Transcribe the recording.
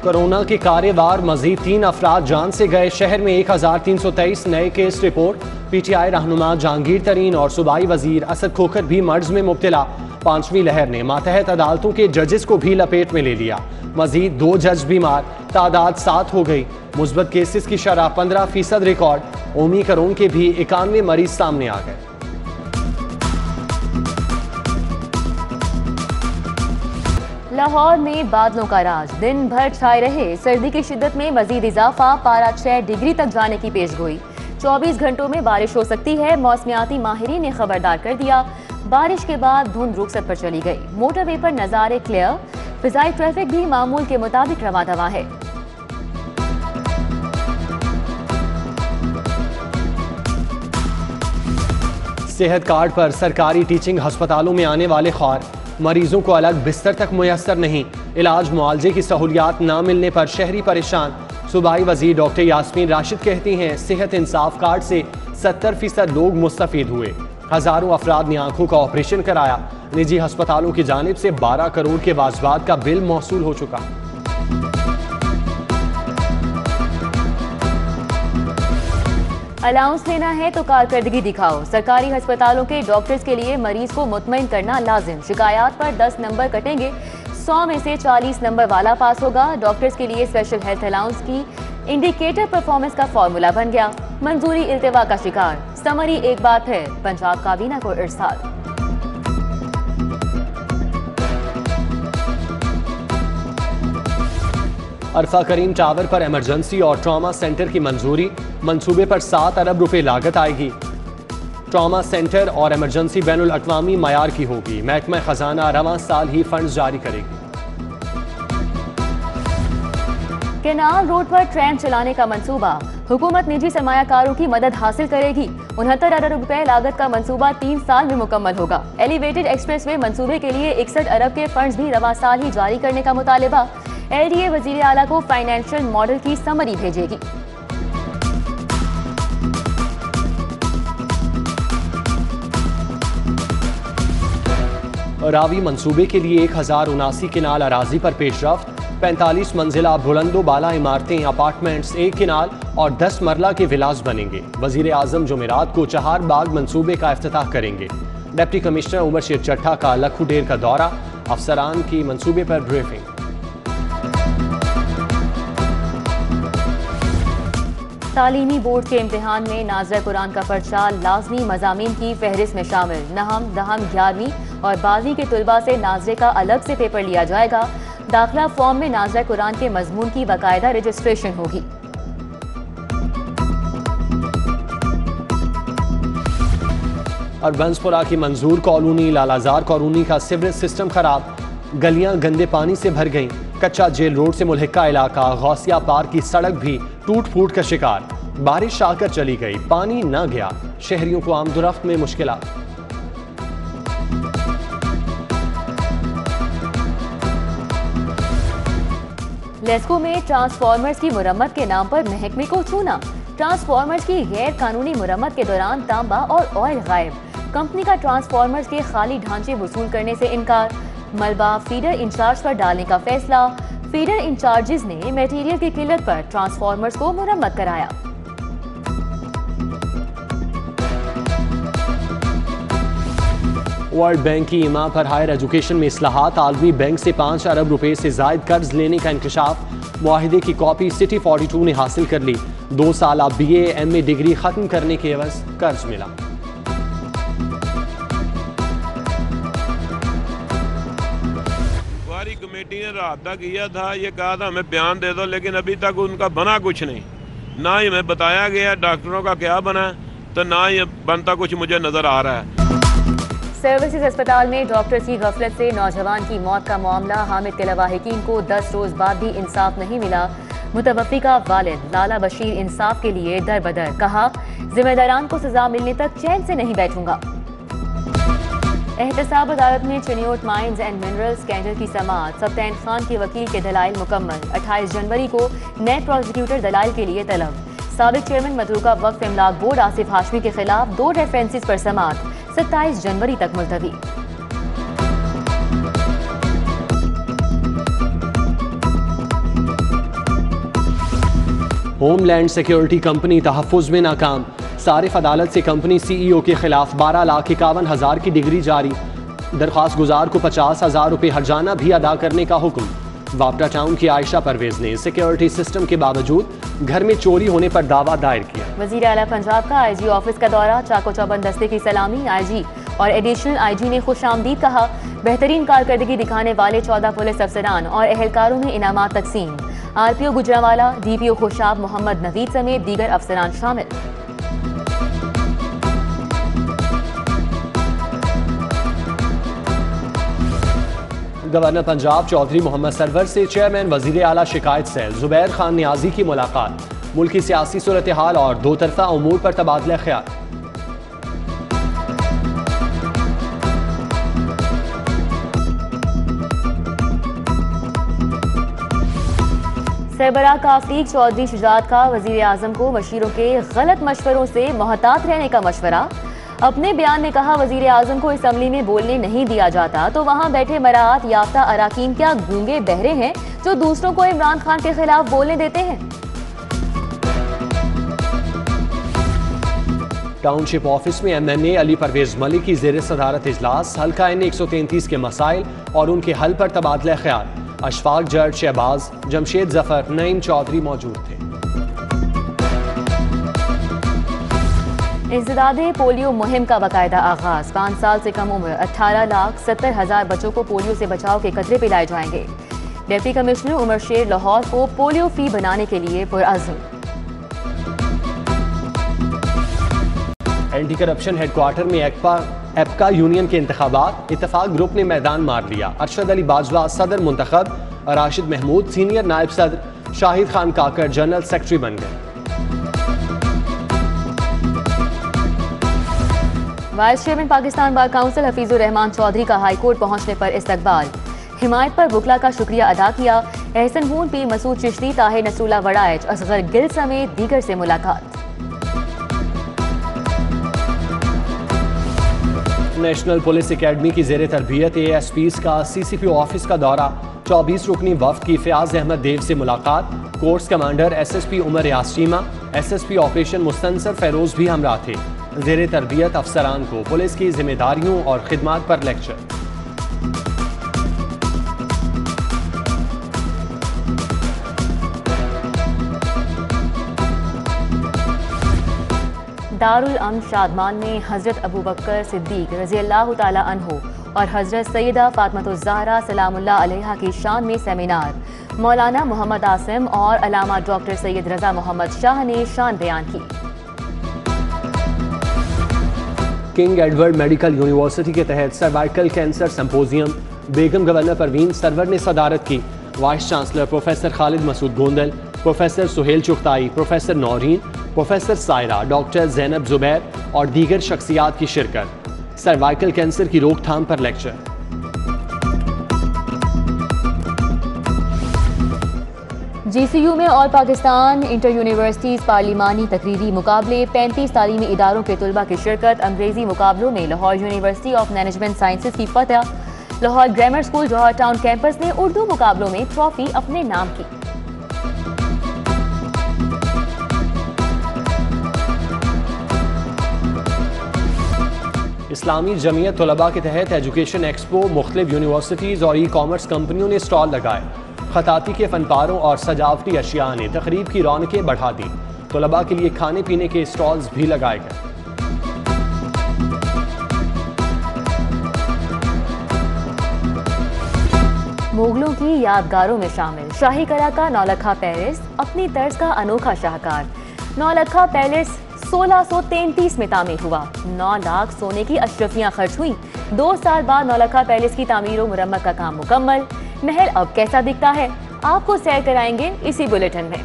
Corona के कार्यवार मजीद 3 अफराद जान से गए। शहर में 1323 नए केस रिपोर्ट। PTI रहनुमा जहांगीर तरीन और सूबाई वजीर असद खोखर भी मर्ज में मुब्तला। 5वीं लहर ने मातहत अदालतों के जजेस को भी लपेट में ले लिया। मजीद 2 जज बीमार, तादाद 7 हो गई। मुस्बत केसेस की शरह 15% रिकॉर्ड। ओमिक्रॉन के भी 91 मरीज सामने आ गए। लाहौर में बादलों का राज, दिन भर छाए रहे। सर्दी की शिद्दत में मजीद इजाफा, पारा 6 डिग्री तक जाने की पेशगोई। 24 घंटों में बारिश हो सकती है, मौसमियाती माहिरीन ने खबरदार कर दिया। बारिश के बाद धुंध रुखसत पर चली गई। मोटरवे पर नजारे क्लियर, फिजाई ट्रैफिक भी मामूल के मुताबिक रवा दवा है। सेहत कार्ड पर सरकारी टीचिंग अस्पतालों में आने वाले ख्वार, मरीजों को अलग बिस्तर तक मुयस्सर नहीं। इलाज मुआलजे की सहूलियात न मिलने पर शहरी परेशान। सूबाई वजीर डॉक्टर यास्मीन राशिद कहती हैं सेहत इंसाफ कार्ड से 70% लोग मुस्तफीद हुए। हजारों अफराद ने आंखों का ऑपरेशन कराया। निजी अस्पतालों की जानिब से 12 करोड़ के वाजबात का बिल मौसूल हो चुका। अलाउंस लेना है तो कारकर्दगी दिखाओ। सरकारी अस्पतालों के डॉक्टर्स के लिए मरीज को मुतमईन करना लाजिम। शिकायत पर 10 नंबर कटेंगे, 100 में से 40 नंबर वाला पास होगा। डॉक्टर्स के लिए स्पेशल हेल्थ अलाउंस की इंडिकेटर परफॉर्मेंस का फॉर्मूला बन गया। मंजूरी इल्तिवा का शिकार। समरी एक बार फिर पंजाब काबीना को इरसाल। अरफा करीम टावर पर इमरजेंसी और ट्रॉमा सेंटर की मंजूरी। मंसूबे पर 7 अरब रुपए लागत आएगी। ट्रॉमा सेंटर और इमरजेंसी बैनुल अक़वामी मयार की होगी। महकमा खजाना रवां साल ही फंड जारी करेगी। केनाल रोड पर ट्रेन चलाने का मंसूबा। हुकूमत निजी सरमायाकारों की मदद हासिल करेगी। 69 अरब रुपए लागत का मंसूबा 3 साल में मुकम्मल होगा। एलिवेटेड एक्सप्रेसवे मंसूबे के लिए 61 अरब के फंड्स भी रवां साल ही जारी करने का मुतालिबा। LDA वजीर आला को फाइनेंशियल मॉडल की समरी भेजेगी। रावी मंसूबे के लिए 1079 किनाल अराजी पर पेशरफ्त। 45 मंजिला बुलंदो बाला इमारतें, अपार्टमेंट्स, 1 किनाल और 10 मरला के विलास बनेंगे। वजीर आजम जुमेरात को चहार बाग मंसूबे का इफ्तिताह करेंगे। डिप्टी कमिश्नर उमर शेर चट्टा का लखू डेर का दौरा। अफसरान की मंसूबे पर ब्रीफिंग। तालीमी बोर्ड के इम्तिहान में नाज़रा कुरान का पर्चा लाजमी मज़ामीन की फहरिस्त में शामिल। नहम, दहम, 11वीं और 12वीं के तुलबा से नाज़रे का अलग से पेपर लिया जाएगा। दाखिला फॉर्म में नाज़रा कुरान के मजमून की बाकायदा रजिस्ट्रेशन होगी। और बंसपुरा की मंजूर कॉलोनी लालाजार कॉलोनी का सीवरेज सिस्टम खराब। गलियां गंदे पानी से भर गईं। कच्चा जेल रोड से मुल्हिका इलाका गौसिया पार्क की सड़क भी टूट फूट का शिकार। बारिश आकर चली गई, पानी न गया। शहरियों को आमदोरफ्त में मुश्किलात। लेस्को में ट्रांसफार्मर्स की मुरम्मत के नाम पर महकमे को छूना। ट्रांसफार्मर्स की गैर कानूनी मुरम्मत के दौरान तांबा और ऑयल गायब। कंपनी का ट्रांसफार्मर्स के खाली ढांचे वसूल करने से इनकार। मलबा फीडर इंचार्ज पर डालने का फैसला। फीडर इंचार्जेस ने मटेरियल की किल्लत पर ट्रांसफार्मर्स को मुरम्मत कराया। वर्ल्ड बैंक की इमा पर हायर एजुकेशन में इस्लाहात। आलमी बैंक से 5 अरब रुपए से जायद कर्ज लेने का इंकशाफ। मुआहिदे की कॉपी सिटी 42 ने हासिल कर ली। 2 साल BA MA डिग्री खत्म करने के एवज कर्ज मिला। कमेटी ने राब्ता किया था, ये कहा था हमें बयान दे दो, लेकिन अभी तक उनका बना कुछ नहीं। ना ही हमें बताया गया डॉक्टरों का क्या बना, तो ना ही बनता कुछ मुझे नजर आ रहा है। सर्विसेज अस्पताल में डॉक्टर्स की गफलत से नौजवान की मौत का मामला। हामिद तिलवाहिकीन को 10 रोज बाद भी इंसाफ नहीं मिला। मुतवफ़्फ़ी का वालिद लाला बशीर इंसाफ के लिए दर बदर। कहा, जिम्मेदारान को सजा मिलने तक चैन से नहीं बैठूंगा। एहतसाब अदालत में Chiniot mines and mineral scandal की समाअत। सब्तैन खान के वकील के दलाइल मुकम्मल। 28 जनवरी को नए प्रोसिक्यूटर दलाइल के लिए तलब। साबिक चेयरमैन मतरूका वक्फ इमलाक बोर्ड आसिफ हाशमी के खिलाफ 2 रेफरेंसेस पर समाअत। 27 जनवरी तक मुलतवी। होमलैंड सिक्योरिटी कंपनी तहफ़्फ़ुज़ में नाकाम। सारिफ अदालत से कंपनी CEO के खिलाफ 12,51,000 की डिग्री जारी। दरख्वास्त गुजार को 50,000 रुपये हर्जाना भी अदा करने का हुक्म। वापटा टाउन की आयशा परवेज ने सिक्योरिटी सिस्टम के बावजूद घर में चोरी होने पर दावा दायर किया। वज़ीर आला पंजाब का IG ऑफिस का दौरा, चाको चौबंद दस्ते की सलामी। IG और एडिशनल IG ने खुशामदीद कहा, बेहतरीन कारकर्दगी दिखाने वाले 14 पुलिस अफसरान और एहलकारों में इनामात तकसीम। RPO गुजरांवाला, DPO खुशाब मोहम्मद नवीद समेत दीगर अफसरान शामिल। गवर्नर पंजाब चौधरी मोहम्मद सरवर से चेयरमैन वजीर आला शिकायत सेल जुबैर खान नियाजी की मुलाकात। मुल्की सियासी सूरत हाल और दो तरफा उमूर पर तबादला ख्याल। सरबराह काफ्रीक चौधरी शुजात का वजीर आजम को मशीरों के गलत मशवरों से मोहतात रहने का मशवरा। अपने बयान में कहा, वजीर आजम को असम्बली में बोलने नहीं दिया जाता तो वहां बैठे मराआत याफ्ता अराकीन क्या गूंगे बहरे हैं जो दूसरों को इमरान खान के खिलाफ बोलने देते हैं। टाउनशिप ऑफिस में MNA अली परवेज मलिक की ज़ेर सदारत इजलास। हल्का N 133 के मसाइल और उनके हल पर तबादला ख्याल। अशफाक जट, शहबाज, जमशेद जफर, नईम चौधरी मौजूद थे। इंसदादे पोलियो मुहिम का बाकायदा आगाज। 5 साल से कम उम्र 18,70,000 बच्चों को पोलियो से बचाव के कतरे पिलाए जाएंगे। डिप्टी कमिश्नर उमर शेर लाहौर को पोलियो फ्री बनाने के लिए पुरअज़्म। एंटी करप्शन हेडक्वार्टर में एपका यूनियन के इंतखाबात। इत्तफाक ग्रुप ने मैदान मार लिया। अरशद अली बाजवा सदर मुंतखब, राशिद महमूद सीनियर नायब सदर, शाहिद खान काकर जनरल सेक्रेटरी बन गए। Vice chairman Pakistan bar council Hafeezur Rehman Chaudhry का हाईकोर्ट पहुंचने पर इस्तकबाल। हिमायत पर बुकला का शुक्रिया अदा किया। एहसन हून, पीर मसूद चिश्ती, ताहिर नसरुल्लाह वड़ाइच, असगर गिल समेत दीगर से मुलाकात। नेशनल पुलिस एकेडमी की जेर तरबियत ASPs का CCP ऑफिस का दौरा। 24 रुकनी वफ्द की फयाज अहमद देव से मुलाकात। कोर्स कमांडर SSP उमर यासीमा, SSP ऑपरेशन मुस्तनसर फैरोज भी हमरा थे। जेर तरबियत अफसरान को पुलिस की जिम्मेदारियों और खिदमात पर लेक्चर। दारुल अम्न शादमान में हजरत अबू बकर सिद्दीक रज़ियल्लाहु ताला अन्हु और हजरत सैयदा फातिमातुज़ ज़हरा सलामुल्लाह अलैहा की शान में सेमिनार। मौलाना मोहम्मद आसिम और अलामा डॉक्टर सैयद रज़ा मोहम्मद शाह ने शान बयान की। किंग एडवर्ड मेडिकल यूनिवर्सिटी के तहत cervical cancer symposium. Begum governor Parveen Sarwar ने सदारत की। Vice chancellor professor Khalid Masood Gondal, professor Suhail Chughtai, professor Nowreen, professor Saira, doctor Zainab Zubair और दीगर शख्सियात की शिरकत। सर्वाइकल कैंसर की रोकथाम पर लेक्चर। GCU में ऑल पाकिस्तान इंटर यूनिवर्सिटीज पार्लिमानी तकरीरी मुकाबले। 35 तालीमी इदारों के तुलबा की शिरकत। अंग्रेजी मुकाबलों में Lahore university of management sciences की फतह। लाहौर ग्रामर स्कूल जौहर टाउन कैंपस ने उर्दू मुकाबलों में ट्रॉफी अपने नाम की। इस्लामी जमीयत तलबा के तहत एजुकेशन एक्सपो। मुख्तलिफ यूनिवर्सिटीज़ और ई-कॉमर्स कंपनियों ने स्टॉल लगाए। खताती के फनपारों और सजावटी अशिया ने तकरीब की रौनकें बढ़ा दी। तलबा के लिए खाने पीने के स्टॉल्स भी लगाए गए। मुगलों की यादगारों में शामिल शाही कला का नौलखा पैलेस। अपनी तर्ज का अनोखा शाहकार नौलखा पैलेस 1633 में तामीर हुआ। 9 लाख सोने की अशरफियां खर्च हुई। 2 साल बाद नौलखा पैलेस की तामीर और मुरम्मत का काम मुकम्मल। महल अब कैसा दिखता है, आपको सैर कराएंगे इसी बुलेटिन में।